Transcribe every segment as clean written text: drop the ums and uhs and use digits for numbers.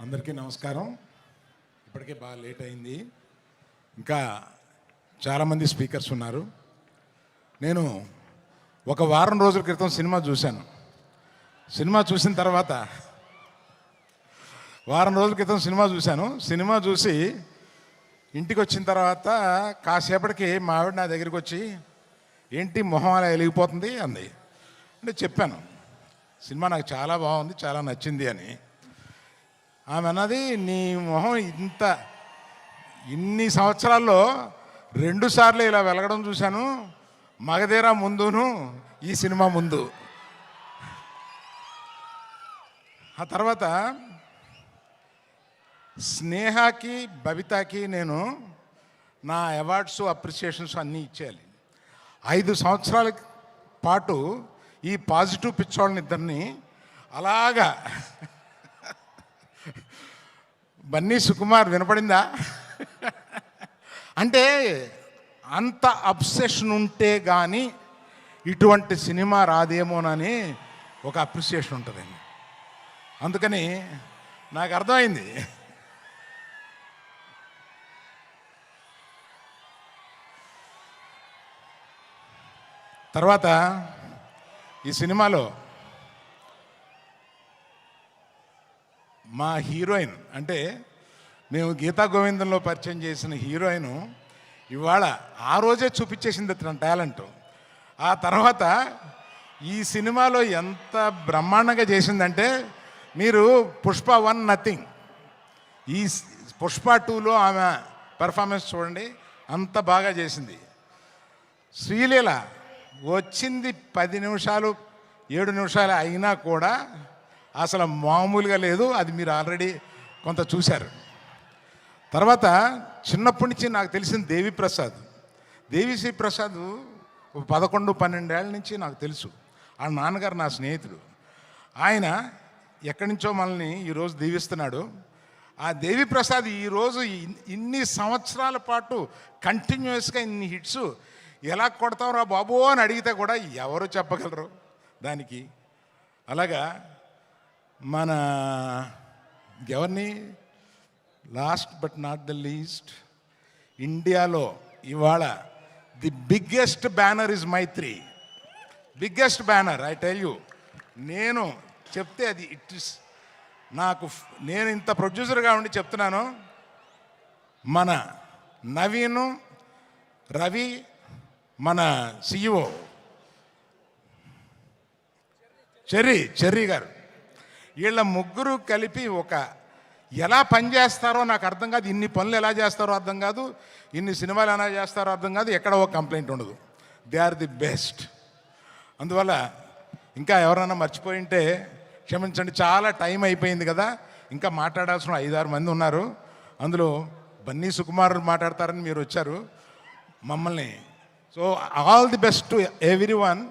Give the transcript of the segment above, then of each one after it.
అందరికీ నమస్కారం. ఇప్పటికే బాగా లేట్ అయింది. ఇంకా చాలామంది స్పీకర్స్ ఉన్నారు. నేను ఒక వారం రోజుల క్రితం సినిమా చూశాను. సినిమా చూసిన తర్వాత సినిమా చూసి ఇంటికి వచ్చిన తర్వాత కాసేపటికి మా ఆవిడ నా దగ్గరికి వచ్చి, ఏంటి మొహం అలా వెలిగిపోతుంది అంది. అంటే చెప్పాను, సినిమా నాకు చాలా బాగుంది, చాలా నచ్చింది అని. ఆమె అన్నది, నీ మొహం ఇన్ని సంవత్సరాల్లో 2 సార్లు ఇలా వెలగడం చూశాను, మగధీర ముందును ఈ సినిమా ముందు. ఆ తర్వాత స్నేహకి బబితాకి నేను నా అవార్డ్స్ అప్రిసియేషన్స్ అన్నీ ఇచ్చేయాలి. 5 సంవత్సరాల పాటు ఈ పాజిటివ్ పిచ్చోళ్ళని ఇద్దరిని అలాగా బన్నీ సుకుమార్ వినపడిందా అంటే అంత అబ్సెషన్ ఉంటే కానీ ఇటువంటి సినిమా రాదేమోనని ఒక అప్రిసియేషన్ ఉంటుందండి. అందుకని నాకు అర్థమైంది. తర్వాత ఈ సినిమాలో మా హీరోయిన్, అంటే మేము గీతా గోవిందంలో పరిచయం చేసిన హీరోయిన్ ఇవాళ ఆ రోజే చూపించేసింది తన టాలెంట్. ఆ తర్వాత ఈ సినిమాలో ఎంత బ్రహ్మాండంగా చేసిందంటే, మీరు పుష్ప 1 నథింగ్, ఈ పుష్ప 2లో ఆమె పెర్ఫార్మెన్స్ చూడండి, అంత బాగా చేసింది. శ్రీలీల వచ్చింది 10 నిమిషాలు 7 నిమిషాలు అయినా కూడా అసలు మామూలుగా లేదు. అది మీరు ఆల్రెడీ కొంత చూశారు. తర్వాత చిన్నప్పటి నుంచి నాకు తెలిసిన దేవిశ్రీ ప్రసాద్ 11-12 ఏళ్ళ నుంచి నాకు తెలుసు. ఆ నాన్నగారు నా స్నేహితుడు. ఆయన ఎక్కడి నుంచో మనల్ని ఈరోజు దీవిస్తున్నాడు. ఆ దేవిప్రసాద్ ఈరోజు ఇన్ని సంవత్సరాల పాటు కంటిన్యూస్గా ఇన్ని హిట్స్ ఎలా కొడతావురా బాబు అని అడిగితే కూడా ఎవరు చెప్పగలరు దానికి. అలాగా మన ఎవరిని, last but not the least, ఇండియాలో ఇవాళ the biggest banner is Mythri. Biggest banner, I tell you. నేను చెప్తే అది ఇట్ ఇస్ నేను ఇంత ప్రొడ్యూసర్గా ఉండి చెప్తున్నాను. మన నవీను, రవి, మన సిఇఓ చెర్రీ గారు, వీళ్ళ ముగ్గురు కలిపి ఎలా పనిచేస్తారో నాకు అర్థం కాదు. ఇన్ని పనులు ఎలా చేస్తారో అర్థం కాదు, ఇన్ని సినిమాలు ఎలా చేస్తారో అర్థం కాదు, ఎక్కడ ఒక కంప్లైంట్ ఉండదు. They are the best. అందువల్ల ఇంకా ఎవరైనా మర్చిపోయి ఉంటే క్షమించండి. చాలా టైం అయిపోయింది కదా, ఇంకా మాట్లాడాల్సిన 5-6 మంది ఉన్నారు. అందులో బన్నీ సుకుమార్ మాట్లాడతారని మీరు వచ్చారు మమ్మల్ని. So all the best to every one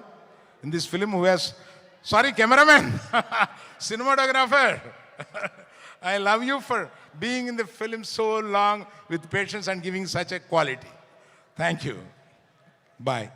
in this film who has, sorry cameraman, cinematographer, I love you for being in the film so long with patience and giving such a quality. Thank you. Bye.